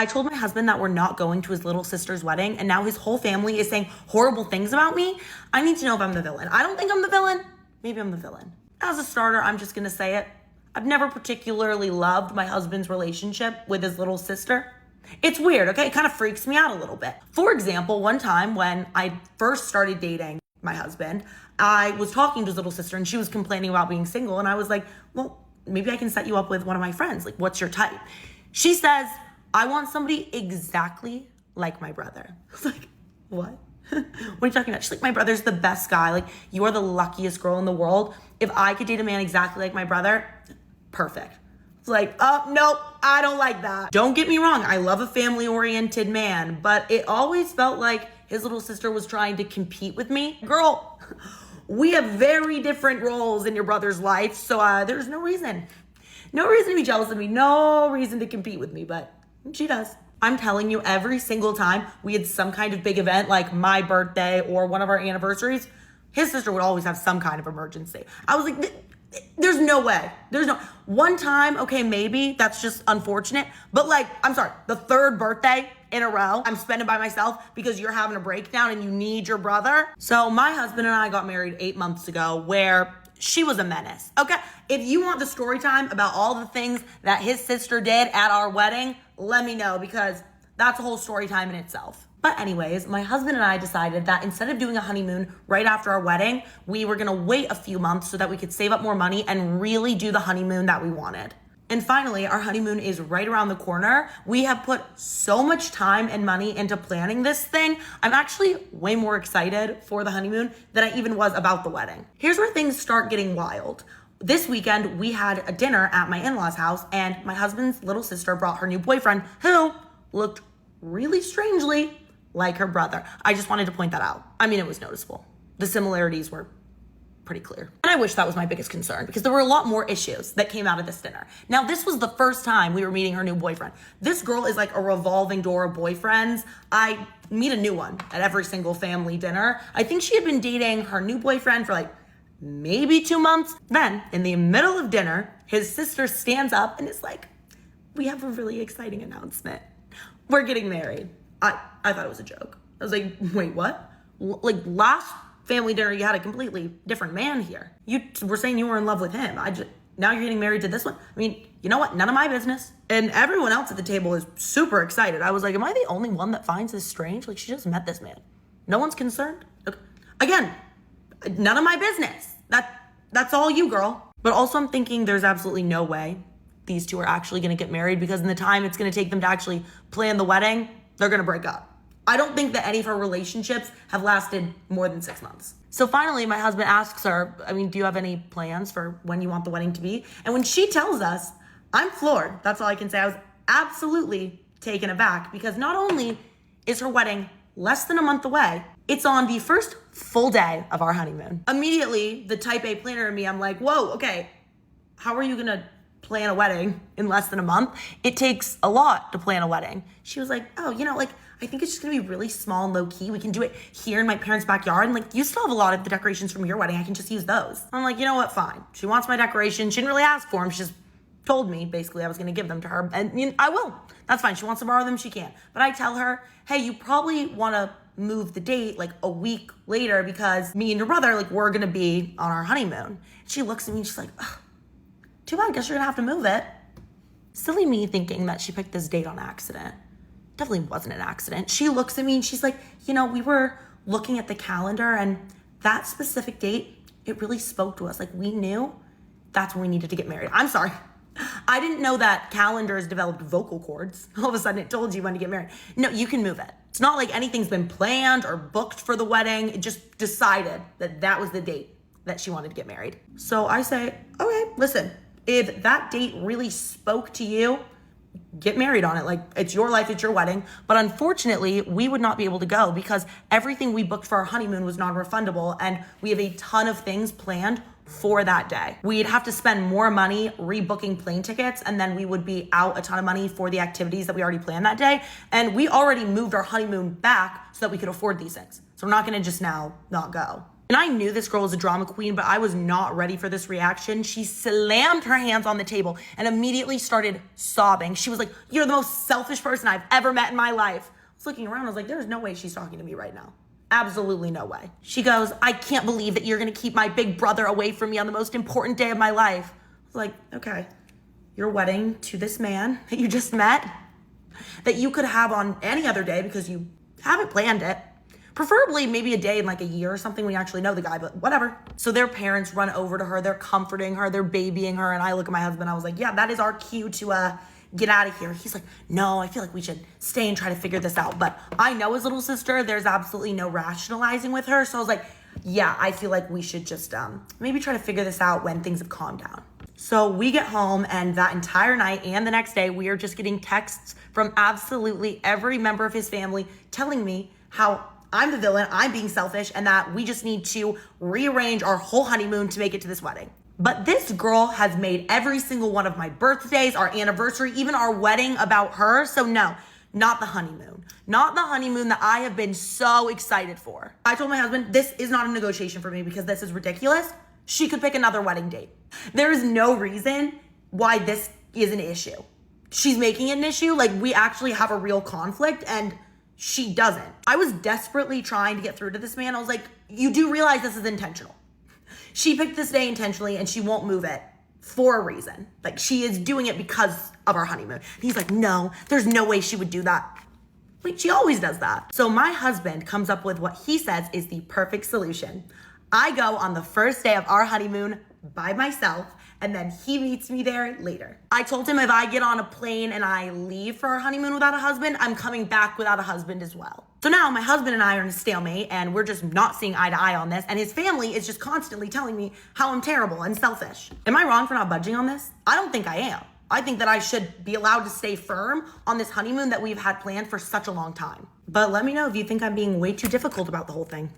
I told my husband that we're not going to his little sister's wedding, and now his whole family is saying horrible things about me. I need to know if I'm the villain. I don't think I'm the villain. Maybe I'm the villain. As a starter, I'm just gonna say it. I've never particularly loved my husband's relationship with his little sister. It's weird, okay? It kind of freaks me out a little bit. For example, one time when I first started dating my husband, I was talking to his little sister and she was complaining about being single, and I was like, well, maybe I can set you up with one of my friends. Like, what's your type? She says, I want somebody exactly like my brother. I was like, what? What are you talking about? She's like, my brother's the best guy. Like, you are the luckiest girl in the world. If I could date a man exactly like my brother, perfect. It's like, oh, nope, I don't like that. Don't get me wrong, I love a family-oriented man, but it always felt like his little sister was trying to compete with me. Girl, we have very different roles in your brother's life, so there's no reason. No reason to be jealous of me, no reason to compete with me, but she does. I'm telling you, every single time we had some kind of big event, like my birthday or one of our anniversaries, his sister would always have some kind of emergency. I was like, there's no way. There's no, one time, okay, maybe that's just unfortunate, but like, I'm sorry, the third birthday in a row I'm spending by myself because you're having a breakdown and you need your brother. So my husband and I got married 8 months ago, where she was a menace, okay? If you want the story time about all the things that his sister did at our wedding, let me know, because that's a whole story time in itself. But anyways, my husband and I decided that instead of doing a honeymoon right after our wedding, we were gonna wait a few months so that we could save up more money and really do the honeymoon that we wanted. And finally, our honeymoon is right around the corner. We have put so much time and money into planning this thing. I'm actually way more excited for the honeymoon than I even was about the wedding. Here's where things start getting wild. This weekend, we had a dinner at my in-laws' house, and my husband's little sister brought her new boyfriend, who looked really strangely like her brother. I just wanted to point that out. I mean, it was noticeable. The similarities were pretty clear. And I wish that was my biggest concern, because there were a lot more issues that came out of this dinner. Now, this was the first time we were meeting her new boyfriend. This girl is like a revolving door of boyfriends. I meet a new one at every single family dinner. I think she had been dating her new boyfriend for like maybe 2 months. Then, in the middle of dinner, his sister stands up and is like, we have a really exciting announcement. We're getting married. I thought it was a joke. I was like, wait, what? Like, last family dinner, you had a completely different man here. You were saying you were in love with him. Now you're getting married to this one? I mean, you know what? None of my business. And everyone else at the table is super excited. I was like, am I the only one that finds this strange? Like, she just met this man. No one's concerned? Okay. Again, none of my business. That's all you, girl. But also, I'm thinking there's absolutely no way these two are actually gonna get married, because in the time it's gonna take them to actually plan the wedding, they're gonna break up. I don't think that any of her relationships have lasted more than 6 months. So finally, my husband asks her, I mean, do you have any plans for when you want the wedding to be? And when she tells us, I'm floored. That's all I can say. I was absolutely taken aback, because not only is her wedding less than a month away, it's on the first full day of our honeymoon. Immediately, the type A planner in me, I'm like, whoa, okay, how are you gonna plan a wedding in less than a month? It takes a lot to plan a wedding. She was like, oh, like, I think it's just gonna be really small and low key. We can do it here in my parents' backyard. And like, you still have a lot of the decorations from your wedding. I can just use those. I'm like, you know what? Fine. She wants my decorations. She didn't really ask for them. She just told me basically I was gonna give them to her, and I will. That's fine. She wants to borrow them, she can. But I tell her, hey, you probably wanna move the date like a week later, because me and your brother, like, we're gonna be on our honeymoon. She looks at me and she's like, ugh, too bad, I guess you're gonna have to move it. Silly me thinking that she picked this date on accident. Definitely wasn't an accident. She looks at me and she's like, we were looking at the calendar, and that specific date, it really spoke to us. Like, we knew that's when we needed to get married. I'm sorry. I didn't know that calendars developed vocal cords. All of a sudden it told you when to get married. No, you can move it. It's not like anything's been planned or booked for the wedding. It just decided that that was the date that she wanted to get married. So I say, okay, listen, if that date really spoke to you, get married on it. Like, it's your life, it's your wedding. But unfortunately, we would not be able to go, because everything we booked for our honeymoon was non-refundable, and we have a ton of things planned for that day. We'd have to spend more money rebooking plane tickets, and then we would be out a ton of money for the activities that we already planned that day. And we already moved our honeymoon back so that we could afford these things. So we're not gonna just now not go. And I knew this girl was a drama queen, but I was not ready for this reaction. She slammed her hands on the table and immediately started sobbing. She was like, "You're the most selfish person I've ever met in my life." I was looking around, I was like, there's no way she's talking to me right now. Absolutely no way. She goes, "I can't believe that you're gonna keep my big brother away from me on the most important day of my life." I was like, okay, your wedding to this man that you just met, that you could have on any other day because you haven't planned it. Preferably maybe a day in like a year or something when you actually know the guy, but whatever. So their parents run over to her, they're comforting her, they're babying her, and I look at my husband, I was like, yeah, that is our cue to get out of here. He's like, "No, I feel like we should stay and try to figure this out." But I know his little sister, there's absolutely no rationalizing with her. So I was like, yeah, I feel like we should just maybe try to figure this out when things have calmed down. So we get home, and that entire night and the next day, we are just getting texts from absolutely every member of his family telling me how I'm the villain, I'm being selfish, and that we just need to rearrange our whole honeymoon to make it to this wedding. But this girl has made every single one of my birthdays, our anniversary, even our wedding about her. So no, not the honeymoon. Not the honeymoon that I have been so excited for. I told my husband, this is not a negotiation for me because this is ridiculous. She could pick another wedding date. There is no reason why this is an issue. She's making it an issue. Like, we actually have a real conflict, and she doesn't. I was desperately trying to get through to this man. I was like, you do realize this is intentional. She picked this day intentionally, and she won't move it for a reason. Like, she is doing it because of our honeymoon. And he's like, no, there's no way she would do that. Like, she always does that. So my husband comes up with what he says is the perfect solution. I go on the first day of our honeymoon by myself, and then he meets me there later. I told him if I get on a plane and I leave for our honeymoon without a husband, I'm coming back without a husband as well. So now my husband and I are in a stalemate, and we're just not seeing eye to eye on this, and his family is just constantly telling me how I'm terrible and selfish. Am I wrong for not budging on this? I don't think I am. I think that I should be allowed to stay firm on this honeymoon that we've had planned for such a long time. But let me know if you think I'm being way too difficult about the whole thing.